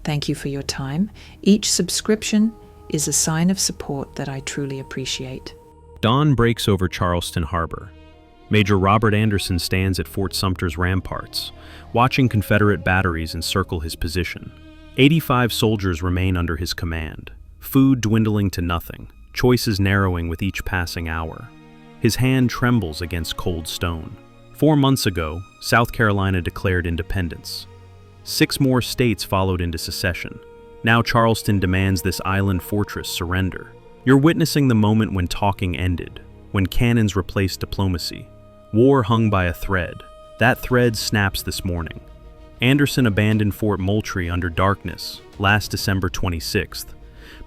Thank you for your time. Each subscription is a sign of support that I truly appreciate. Dawn breaks over Charleston Harbor. Major Robert Anderson stands at Fort Sumter's ramparts, watching Confederate batteries encircle his position. 85 soldiers remain under his command, food dwindling to nothing, choices narrowing with each passing hour. His hand trembles against cold stone. 4 months ago, South Carolina declared independence. 6 more states followed into secession. Now Charleston demands this island fortress surrender. You're witnessing the moment when talking ended, when cannons replaced diplomacy. War hung by a thread. That thread snaps this morning. Anderson abandoned Fort Moultrie under darkness last December 26th,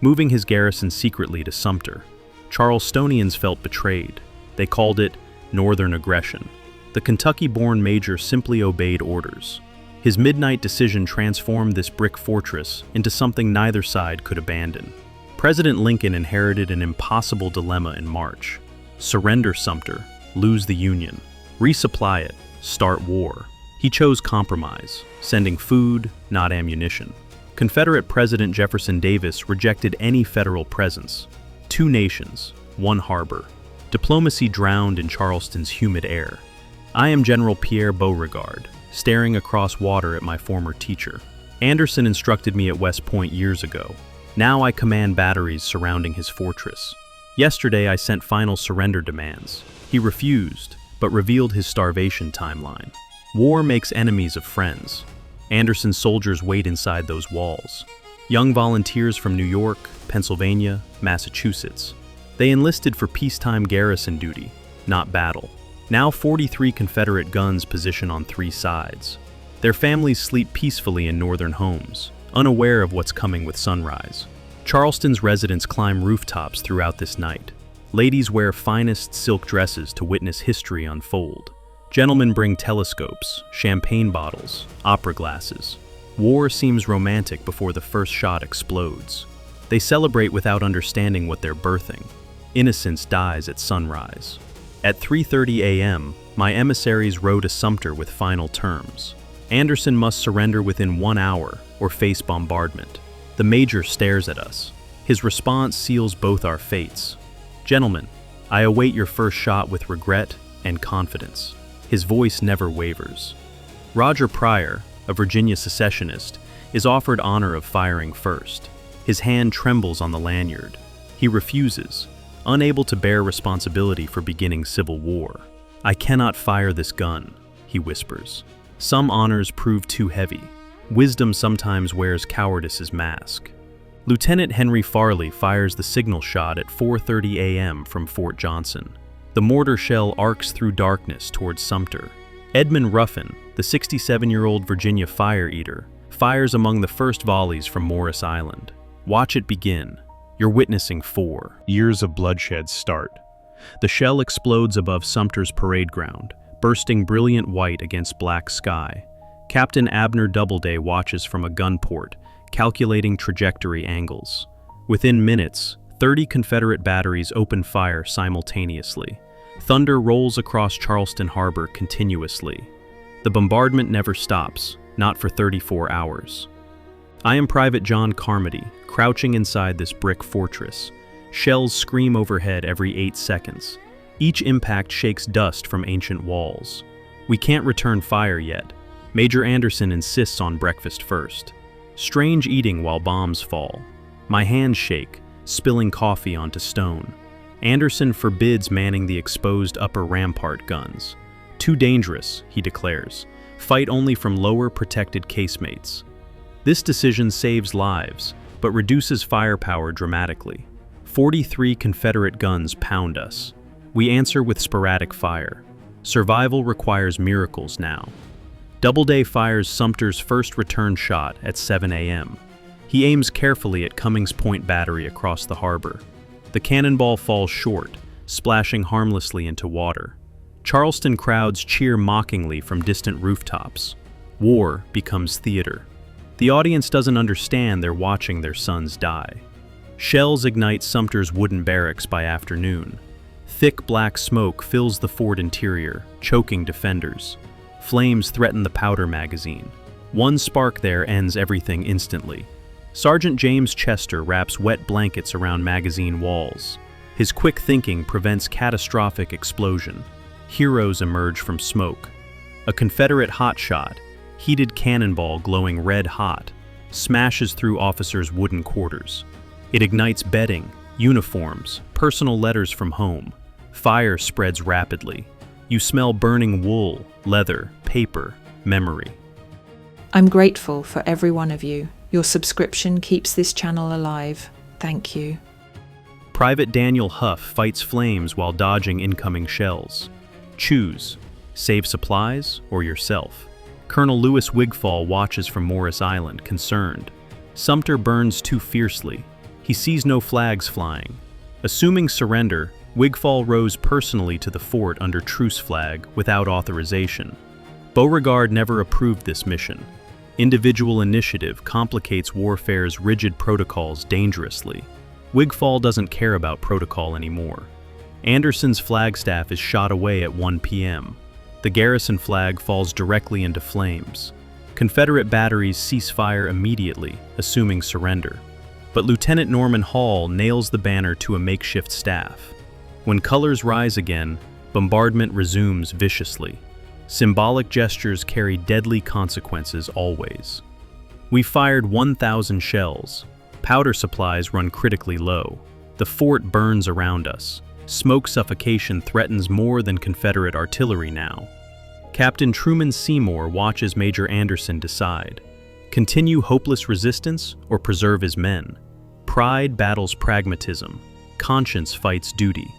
moving his garrison secretly to Sumter. Charlestonians felt betrayed. They called it Northern aggression. The Kentucky-born major simply obeyed orders. His midnight decision transformed this brick fortress into something neither side could abandon. President Lincoln inherited an impossible dilemma in March. Surrender Sumter, lose the Union. Resupply it, start war. He chose compromise, sending food, not ammunition. Confederate President Jefferson Davis rejected any federal presence. 2 nations, 1 harbor. Diplomacy drowned in Charleston's humid air. I am General Beauregard, staring across water at my former teacher. Anderson instructed me at West Point years ago. Now I command batteries surrounding his fortress. Yesterday I sent final surrender demands. He refused, but revealed his starvation timeline. War makes enemies of friends. Anderson's soldiers wait inside those walls. Young volunteers from New York, Pennsylvania, Massachusetts. They enlisted for peacetime garrison duty, not battle. Now 43 Confederate guns position on 3 sides. Their families sleep peacefully in northern homes, unaware of what's coming with sunrise. Charleston's residents climb rooftops throughout this night. Ladies wear finest silk dresses to witness history unfold. Gentlemen bring telescopes, champagne bottles, opera glasses. War seems romantic before the first shot explodes. They celebrate without understanding what they're birthing. Innocence dies at sunrise. At 3:30 a.m., my emissaries row to Sumter with final terms. Anderson must surrender within 1 hour or face bombardment. The major stares at us. His response seals both our fates. Gentlemen, I await your first shot with regret and confidence. His voice never wavers. Roger Pryor, a Virginia secessionist, is offered honor of firing first. His hand trembles on the lanyard. He refuses, unable to bear responsibility for beginning civil war. I cannot fire this gun, he whispers. Some honors prove too heavy. Wisdom sometimes wears cowardice's mask. Lieutenant Henry Farley fires the signal shot at 4:30 a.m. from Fort Johnson. The mortar shell arcs through darkness towards Sumter. Edmund Ruffin, the 67-year-old Virginia fire eater, fires among the first volleys from Morris Island. Watch it begin. You're witnessing 4 years of bloodshed start. The shell explodes above Sumter's parade ground, bursting brilliant white against black sky. Captain Abner Doubleday watches from a gun port, calculating trajectory angles. Within minutes, 30 Confederate batteries open fire simultaneously. Thunder rolls across Charleston Harbor continuously. The bombardment never stops, not for 34 hours. I am Private John Carmody, crouching inside this brick fortress. Shells scream overhead every 8 seconds. Each impact shakes dust from ancient walls. We can't return fire yet. Major Anderson insists on breakfast first. Strange eating while bombs fall. My hands shake, spilling coffee onto stone. Anderson forbids manning the exposed upper rampart guns. Too dangerous, he declares. Fight only from lower protected casemates. This decision saves lives, but reduces firepower dramatically. 43 Confederate guns pound us. We answer with sporadic fire. Survival requires miracles now. Doubleday fires Sumter's first return shot at 7 a.m. He aims carefully at Cummings Point Battery across the harbor. The cannonball falls short, splashing harmlessly into water. Charleston crowds cheer mockingly from distant rooftops. War becomes theater. The audience doesn't understand they're watching their sons die. Shells ignite Sumter's wooden barracks by afternoon. Thick black smoke fills the fort interior, choking defenders. Flames threaten the powder magazine. One spark there ends everything instantly. Sergeant James Chester wraps wet blankets around magazine walls. His quick thinking prevents catastrophic explosion. Heroes emerge from smoke. A Confederate hotshot, heated cannonball glowing red hot, smashes through officers' wooden quarters. It ignites bedding, uniforms, personal letters from home. Fire spreads rapidly. You smell burning wool, leather, paper, memory. I'm grateful for every one of you. Your subscription keeps this channel alive. Thank you. Private Daniel Huff fights flames while dodging incoming shells. Choose, save supplies or yourself. Colonel Lewis Wigfall watches from Morris Island, concerned. Sumter burns too fiercely. He sees no flags flying. Assuming surrender, Wigfall rows personally to the fort under truce flag without authorization. Beauregard never approved this mission. Individual initiative complicates warfare's rigid protocols dangerously. Wigfall doesn't care about protocol anymore. Anderson's flagstaff is shot away at 1 p.m. The garrison flag falls directly into flames. Confederate batteries cease fire immediately, assuming surrender. But Lieutenant Norman Hall nails the banner to a makeshift staff. When colors rise again, bombardment resumes viciously. Symbolic gestures carry deadly consequences always. We fired 1,000 shells. Powder supplies run critically low. The fort burns around us. Smoke suffocation threatens more than Confederate artillery now. Captain Truman Seymour watches Major Anderson decide. Continue hopeless resistance or preserve his men? Pride battles pragmatism. Conscience fights duty.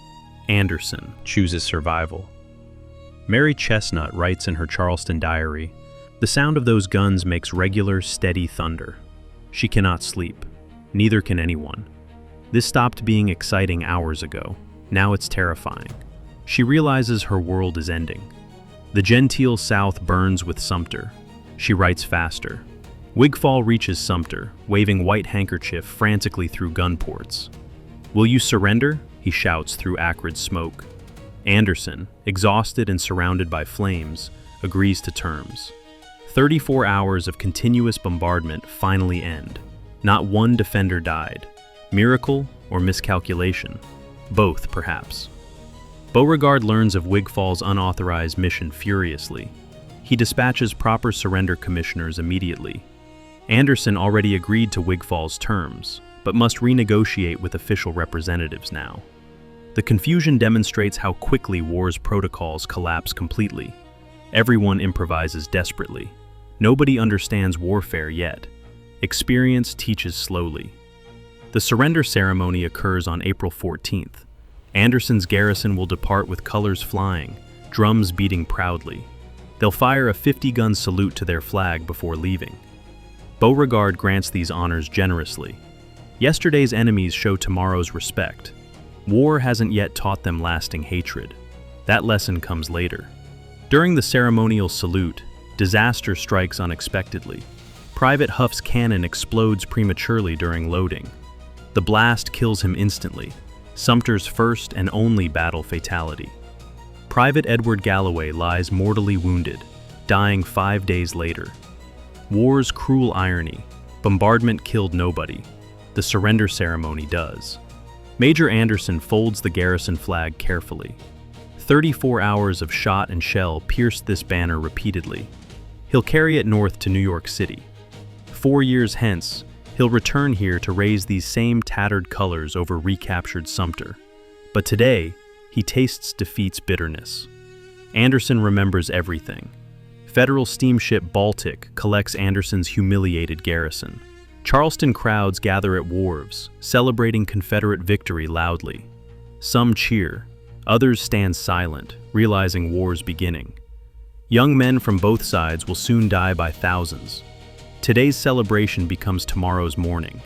Anderson chooses survival. Mary Chestnut writes in her Charleston diary, "The sound of those guns makes regular, steady thunder. She cannot sleep. Neither can anyone. This stopped being exciting hours ago. Now it's terrifying. She realizes her world is ending. The genteel South burns with Sumter." She writes faster. Wigfall reaches Sumter, waving white handkerchief frantically through gun ports. "Will you surrender?" he shouts through acrid smoke. Anderson, exhausted and surrounded by flames, agrees to terms. 34 hours of continuous bombardment finally end. Not one defender died. Miracle or miscalculation? Both, perhaps. Beauregard learns of Wigfall's unauthorized mission furiously. He dispatches proper surrender commissioners immediately. Anderson already agreed to Wigfall's terms, but must renegotiate with official representatives now. The confusion demonstrates how quickly war's protocols collapse completely. Everyone improvises desperately. Nobody understands warfare yet. Experience teaches slowly. The surrender ceremony occurs on April 14th. Anderson's garrison will depart with colors flying, drums beating proudly. They'll fire a 50-gun salute to their flag before leaving. Beauregard grants these honors generously. Yesterday's enemies show tomorrow's respect. War hasn't yet taught them lasting hatred. That lesson comes later. During the ceremonial salute, disaster strikes unexpectedly. Private Huff's cannon explodes prematurely during loading. The blast kills him instantly, Sumter's first and only battle fatality. Private Edward Galloway lies mortally wounded, dying 5 days later. War's cruel irony: bombardment killed nobody. The surrender ceremony does. Major Anderson folds the garrison flag carefully. 34 hours of shot and shell pierced this banner repeatedly. He'll carry it north to New York City. 4 years hence, he'll return here to raise these same tattered colors over recaptured Sumter. But today, he tastes defeat's bitterness. Anderson remembers everything. Federal steamship Baltic collects Anderson's humiliated garrison. Charleston crowds gather at wharves, celebrating Confederate victory loudly. Some cheer, others stand silent, realizing war's beginning. Young men from both sides will soon die by thousands. Today's celebration becomes tomorrow's mourning.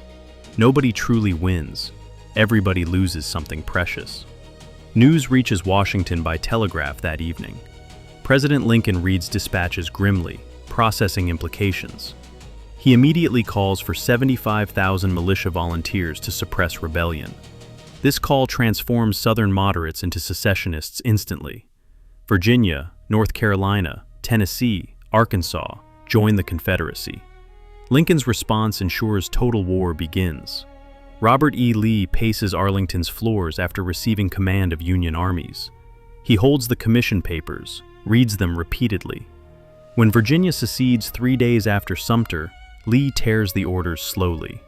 Nobody truly wins. Everybody loses something precious. News reaches Washington by telegraph that evening. President Lincoln reads dispatches grimly, processing implications. He immediately calls for 75,000 militia volunteers to suppress rebellion. This call transforms Southern moderates into secessionists instantly. Virginia, North Carolina, Tennessee, Arkansas, join the Confederacy. Lincoln's response ensures total war begins. Robert E. Lee paces Arlington's floors after receiving command of Union armies. He holds the commission papers, reads them repeatedly. When Virginia secedes 3 days after Sumter, Lee tears the orders slowly.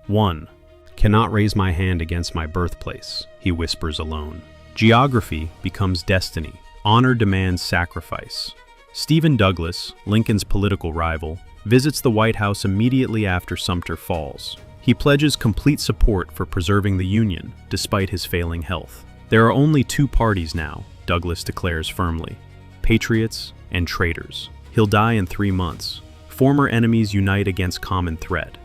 1. Cannot raise my hand against my birthplace, he whispers alone. Geography becomes destiny. Honor demands sacrifice. Stephen Douglas, Lincoln's political rival, visits the White House immediately after Sumter falls. He pledges complete support for preserving the Union, despite his failing health. There are only 2 parties now, Douglas declares firmly: patriots and traitors. He'll die in 3 months. Former enemies unite against common threat.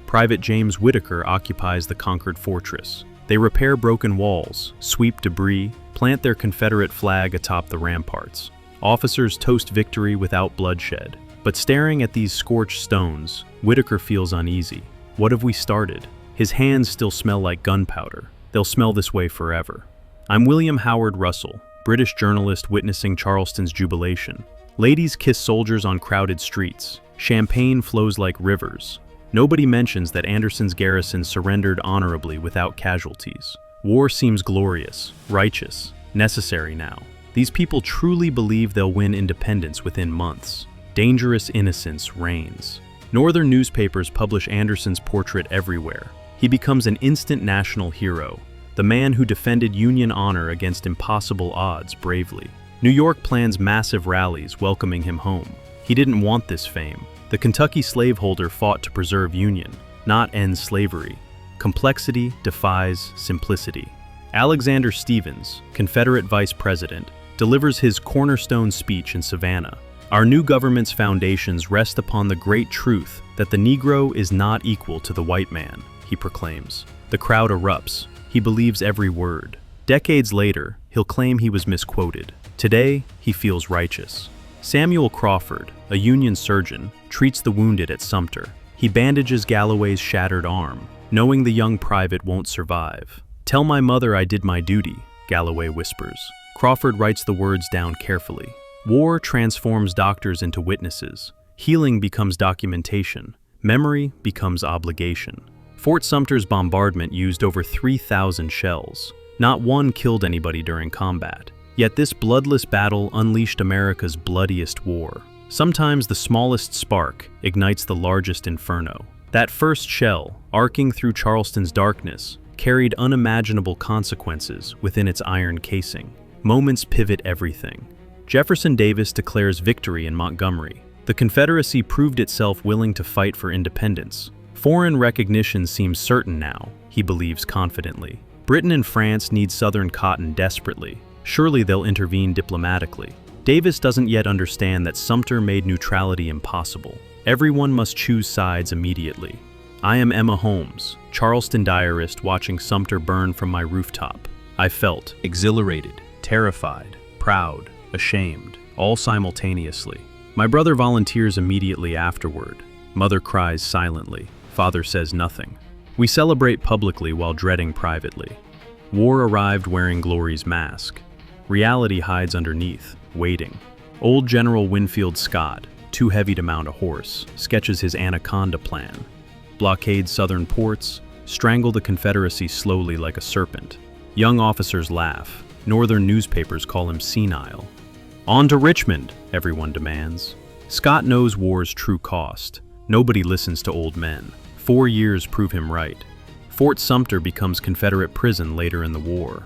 Private James Whitaker occupies the conquered fortress. They repair broken walls, sweep debris, plant their Confederate flag atop the ramparts. Officers toast victory without bloodshed. But staring at these scorched stones, Whitaker feels uneasy. What have we started? His hands still smell like gunpowder. They'll smell this way forever. I'm William Howard Russell, British journalist witnessing Charleston's jubilation. Ladies kiss soldiers on crowded streets. Champagne flows like rivers. Nobody mentions that Anderson's garrison surrendered honorably without casualties. War seems glorious, righteous, necessary now. These people truly believe they'll win independence within months. Dangerous innocence reigns. Northern newspapers publish Anderson's portrait everywhere. He becomes an instant national hero, the man who defended Union honor against impossible odds bravely. New York plans massive rallies welcoming him home. He didn't want this fame. The Kentucky slaveholder fought to preserve Union, not end slavery. Complexity defies simplicity. Alexander Stephens, Confederate Vice President, delivers his cornerstone speech in Savannah. Our new government's foundations rest upon the great truth that the Negro is not equal to the white man, he proclaims. The crowd erupts. He believes every word. Decades later, he'll claim he was misquoted. Today, he feels righteous. Samuel Crawford, a Union surgeon, treats the wounded at Sumter. He bandages Galloway's shattered arm, knowing the young private won't survive. "Tell my mother I did my duty," Galloway whispers. Crawford writes the words down carefully. War transforms doctors into witnesses. Healing becomes documentation. Memory becomes obligation. Fort Sumter's bombardment used over 3,000 shells. Not one killed anybody during combat. Yet this bloodless battle unleashed America's bloodiest war. Sometimes the smallest spark ignites the largest inferno. That first shell, arcing through Charleston's darkness, carried unimaginable consequences within its iron casing. Moments pivot everything. Jefferson Davis declares victory in Montgomery. The Confederacy proved itself willing to fight for independence. Foreign recognition seems certain now, he believes confidently. Britain and France need Southern cotton desperately. Surely they'll intervene diplomatically. Davis doesn't yet understand that Sumter made neutrality impossible. Everyone must choose sides immediately. I am Emma Holmes, Charleston diarist watching Sumter burn from my rooftop. I felt exhilarated, terrified, proud, ashamed, all simultaneously. My brother volunteers immediately afterward. Mother cries silently. Father says nothing. We celebrate publicly while dreading privately. War arrived wearing glory's mask. Reality hides underneath, waiting. Old General Winfield Scott, too heavy to mount a horse, sketches his Anaconda Plan. Blockade southern ports, strangle the Confederacy slowly like a serpent. Young officers laugh. Northern newspapers call him senile. On to Richmond, everyone demands. Scott knows war's true cost. Nobody listens to old men. 4 years prove him right. Fort Sumter becomes Confederate prison later in the war.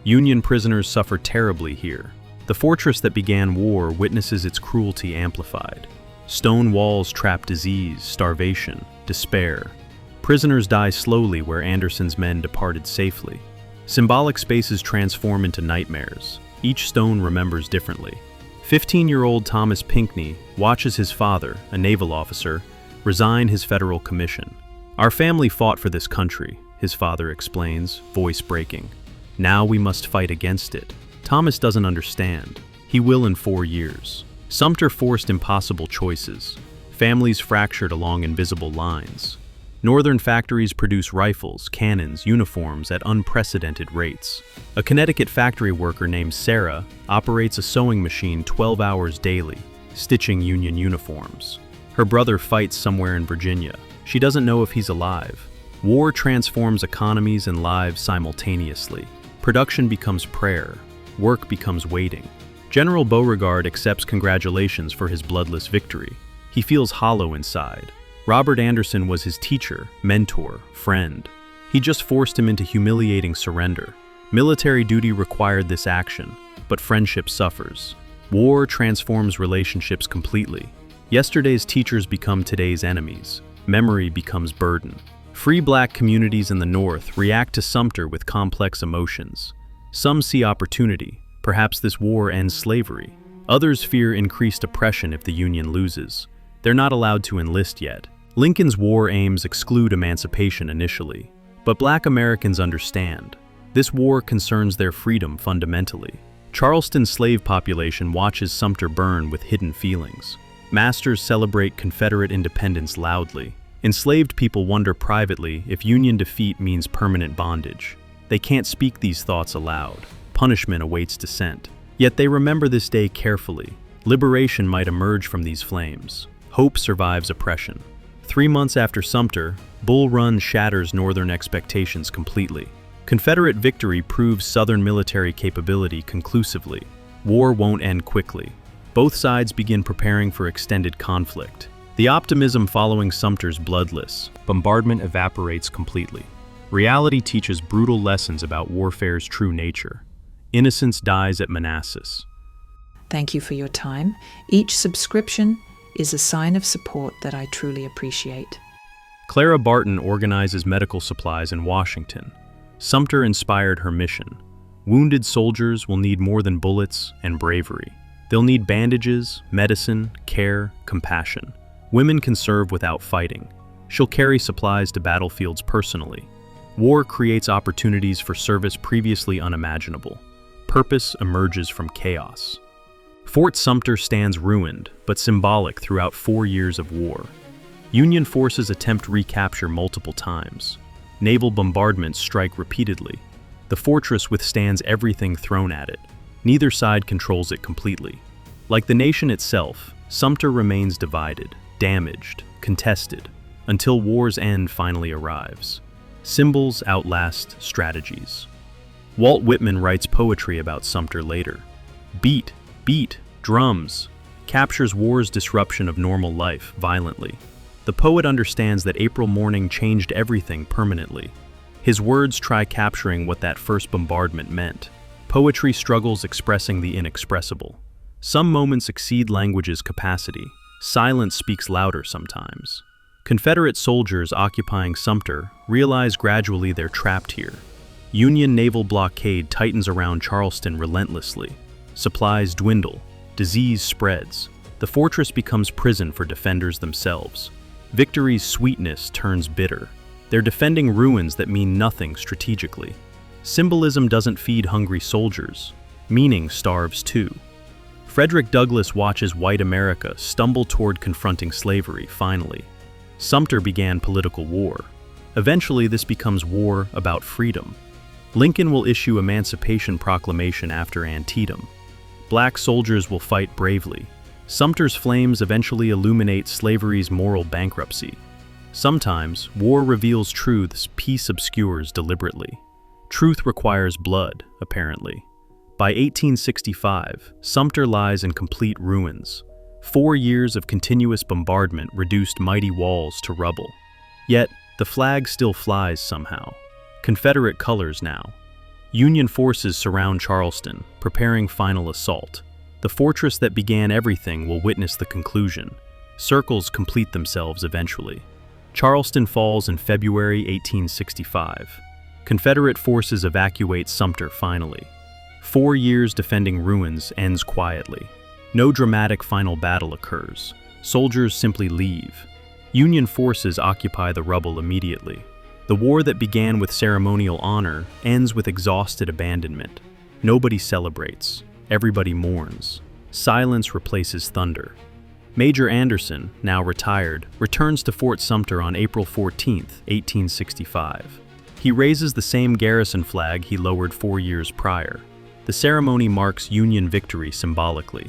Union prisoners suffer terribly here. The fortress that began war witnesses its cruelty amplified. Stone walls trap disease, starvation, despair. Prisoners die slowly where Anderson's men departed safely. Symbolic spaces transform into nightmares. Each stone remembers differently. 15-year-old Thomas Pinckney watches his father, a naval officer, resign his federal commission. Our family fought for this country, his father explains, voice breaking. Now we must fight against it. Thomas doesn't understand. He will in 4 years. Sumter forced impossible choices. Families fractured along invisible lines. Northern factories produce rifles, cannons, uniforms at unprecedented rates. A Connecticut factory worker named Sarah operates a sewing machine 12 hours daily. stitching Union uniforms. Her brother fights somewhere in Virginia. She doesn't know if he's alive. War transforms economies and lives simultaneously. Production becomes prayer. Work becomes waiting. General Beauregard accepts congratulations for his bloodless victory. He feels hollow inside. Robert Anderson was his teacher, mentor, friend. He just forced him into humiliating surrender. Military duty required this action, but friendship suffers. War transforms relationships completely. Yesterday's teachers become today's enemies. Memory becomes burden. Free black communities in the North react to Sumter with complex emotions. Some see opportunity. Perhaps this war ends slavery. Others fear increased oppression if the Union loses. They're not allowed to enlist yet. Lincoln's war aims exclude emancipation initially. But black Americans understand. This war concerns their freedom fundamentally. Charleston's slave population watches Sumter burn with hidden feelings. Masters celebrate Confederate independence loudly. Enslaved people wonder privately if Union defeat means permanent bondage. They can't speak these thoughts aloud. Punishment awaits dissent. Yet they remember this day carefully. Liberation might emerge from these flames. Hope survives oppression. 3 months after Sumter, Bull Run shatters Northern expectations completely. Confederate victory proves Southern military capability conclusively. War won't end quickly. Both sides begin preparing for extended conflict. The optimism following Sumter's bloodless bombardment evaporates completely. Reality teaches brutal lessons about warfare's true nature. Innocence dies at Manassas. Thank you for your time. Each subscription is a sign of support that I truly appreciate. Clara Barton organizes medical supplies in Washington. Sumter inspired her mission. Wounded soldiers will need more than bullets and bravery. They'll need bandages, medicine, care, compassion. Women can serve without fighting. She'll carry supplies to battlefields personally. War creates opportunities for service previously unimaginable. Purpose emerges from chaos. Fort Sumter stands ruined, but symbolic throughout 4 years of war. Union forces attempt recapture multiple times. Naval bombardments strike repeatedly. The fortress withstands everything thrown at it. Neither side controls it completely. Like the nation itself, Sumter remains divided, damaged, contested, until war's end finally arrives. Symbols outlast strategies. Walt Whitman writes poetry about Sumter later. Beat, beat, drums, captures war's disruption of normal life violently. The poet understands that April morning changed everything permanently. His words try capturing what that first bombardment meant. Poetry struggles expressing the inexpressible. Some moments exceed language's capacity. Silence speaks louder sometimes. Confederate soldiers occupying Sumter realize gradually they're trapped here. Union naval blockade tightens around Charleston relentlessly. Supplies dwindle. Disease spreads. The fortress becomes prison for defenders themselves. Victory's sweetness turns bitter. They're defending ruins that mean nothing strategically. Symbolism doesn't feed hungry soldiers. Meaning starves too. Frederick Douglass watches white America stumble toward confronting slavery, finally. Sumter began political war. Eventually, this becomes war about freedom. Lincoln will issue Emancipation Proclamation after Antietam. Black soldiers will fight bravely. Sumter's flames eventually illuminate slavery's moral bankruptcy. Sometimes, war reveals truths peace obscures deliberately. Truth requires blood, apparently. By 1865, Sumter lies in complete ruins. 4 years of continuous bombardment reduced mighty walls to rubble. Yet, the flag still flies somehow. Confederate colors now. Union forces surround Charleston, preparing final assault. The fortress that began everything will witness the conclusion. Circles complete themselves eventually. Charleston falls in February 1865. Confederate forces evacuate Sumter finally. 4 years defending ruins ends quietly. No dramatic final battle occurs. Soldiers simply leave. Union forces occupy the rubble immediately. The war that began with ceremonial honor ends with exhausted abandonment. Nobody celebrates. Everybody mourns. Silence replaces thunder. Major Anderson, now retired, returns to Fort Sumter on April 14, 1865. He raises the same garrison flag he lowered 4 years prior. The ceremony marks Union victory symbolically.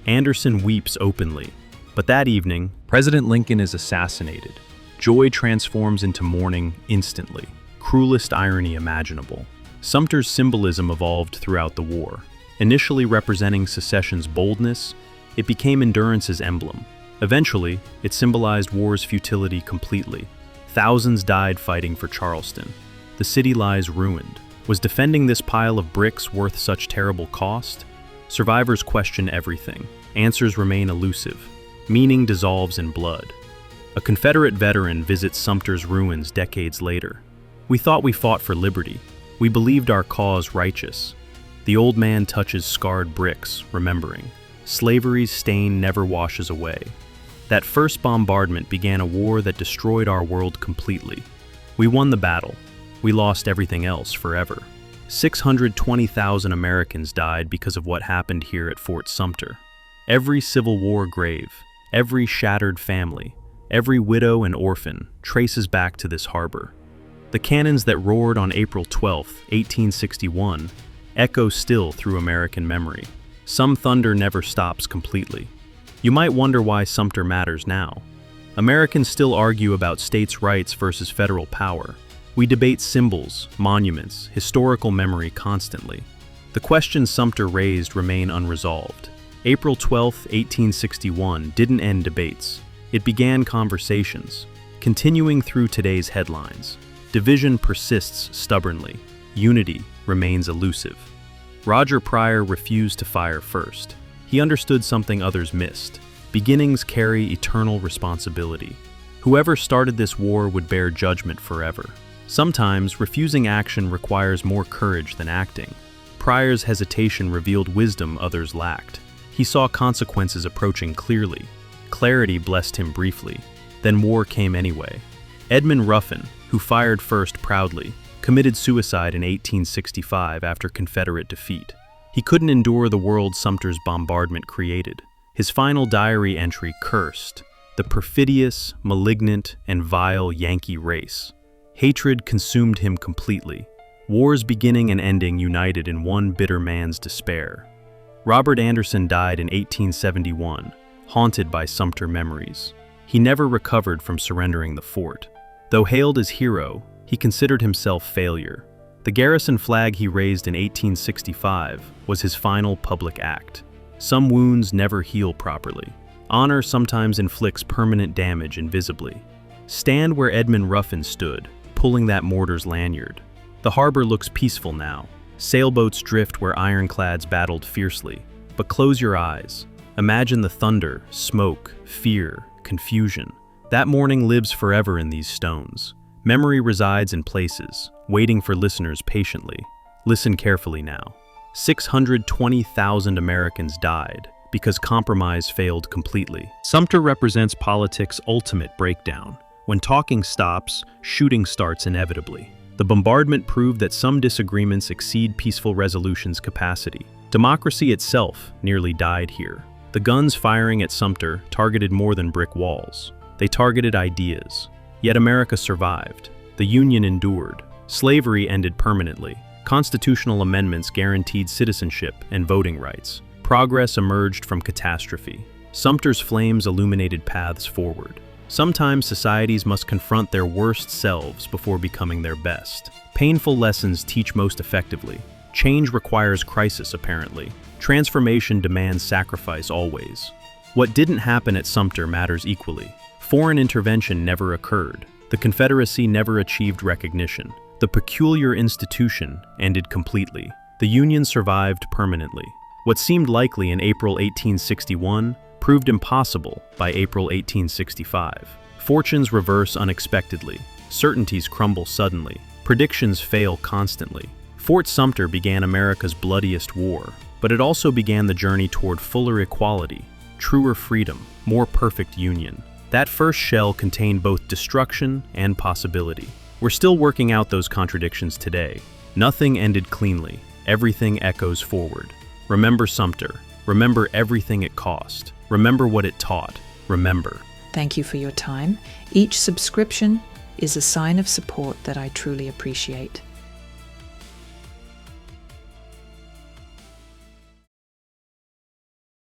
Anderson weeps openly. But that evening, President Lincoln is assassinated. Joy transforms into mourning instantly. Cruelest irony imaginable. Sumter's symbolism evolved throughout the war. Initially representing secession's boldness, it became endurance's emblem. Eventually, it symbolized war's futility completely. Thousands died fighting for Charleston. The city lies ruined. Was defending this pile of bricks worth such terrible cost? Survivors question everything. Answers remain elusive. Meaning dissolves in blood. A Confederate veteran visits Sumter's ruins decades later. We thought we fought for liberty. We believed our cause righteous. The old man touches scarred bricks, remembering. Slavery's stain never washes away. That first bombardment began a war that destroyed our world completely. We won the battle. We lost everything else forever. 620,000 Americans died because of what happened here at Fort Sumter. Every Civil War grave, every shattered family, every widow and orphan traces back to this harbor. The cannons that roared on April 12, 1861, echo still through American memory. Some thunder never stops completely. You might wonder why Sumter matters now. Americans still argue about states' rights versus federal power. We debate symbols, monuments, historical memory constantly. The questions Sumter raised remain unresolved. April 12, 1861 didn't end debates. It began conversations, continuing through today's headlines. Division persists stubbornly. Unity remains elusive. Roger Pryor refused to fire first. He understood something others missed. Beginnings carry eternal responsibility. Whoever started this war would bear judgment forever. Sometimes, refusing action requires more courage than acting. Pryor's hesitation revealed wisdom others lacked. He saw consequences approaching clearly. Clarity blessed him briefly. Then war came anyway. Edmund Ruffin, who fired first proudly, committed suicide in 1865 after Confederate defeat. He couldn't endure the world Sumter's bombardment created. His final diary entry cursed the perfidious, malignant, and vile Yankee race. Hatred consumed him completely. Wars beginning and ending united in one bitter man's despair. Robert Anderson died in 1871, haunted by Sumter memories. He never recovered from surrendering the fort. Though hailed as hero, he considered himself failure. The garrison flag he raised in 1865 was his final public act. Some wounds never heal properly. Honor sometimes inflicts permanent damage invisibly. Stand where Edmund Ruffin stood, pulling that mortar's lanyard. The harbor looks peaceful now. Sailboats drift where ironclads battled fiercely. But close your eyes. Imagine the thunder, smoke, fear, confusion. That morning lives forever in these stones. Memory resides in places, waiting for listeners patiently. Listen carefully now. 620,000 Americans died because compromise failed completely. Sumter represents politics' ultimate breakdown. When talking stops, shooting starts inevitably. The bombardment proved that some disagreements exceed peaceful resolution's capacity. Democracy itself nearly died here. The guns firing at Sumter targeted more than brick walls. They targeted ideas. Yet America survived. The Union endured. Slavery ended permanently. Constitutional amendments guaranteed citizenship and voting rights. Progress emerged from catastrophe. Sumter's flames illuminated paths forward. Sometimes societies must confront their worst selves before becoming their best. Painful lessons teach most effectively. Change requires crisis, apparently. Transformation demands sacrifice always. What didn't happen at Sumter matters equally. Foreign intervention never occurred. The Confederacy never achieved recognition. The peculiar institution ended completely. The Union survived permanently. What seemed likely in April 1861 proved impossible by April 1865. Fortunes reverse unexpectedly. Certainties crumble suddenly. Predictions fail constantly. Fort Sumter began America's bloodiest war, but it also began the journey toward fuller equality, truer freedom, more perfect union. That first shell contained both destruction and possibility. We're still working out those contradictions today. Nothing ended cleanly. Everything echoes forward. Remember Sumter. Remember everything it cost. Remember what it taught. Remember. Thank you for your time. Each subscription is a sign of support that I truly appreciate.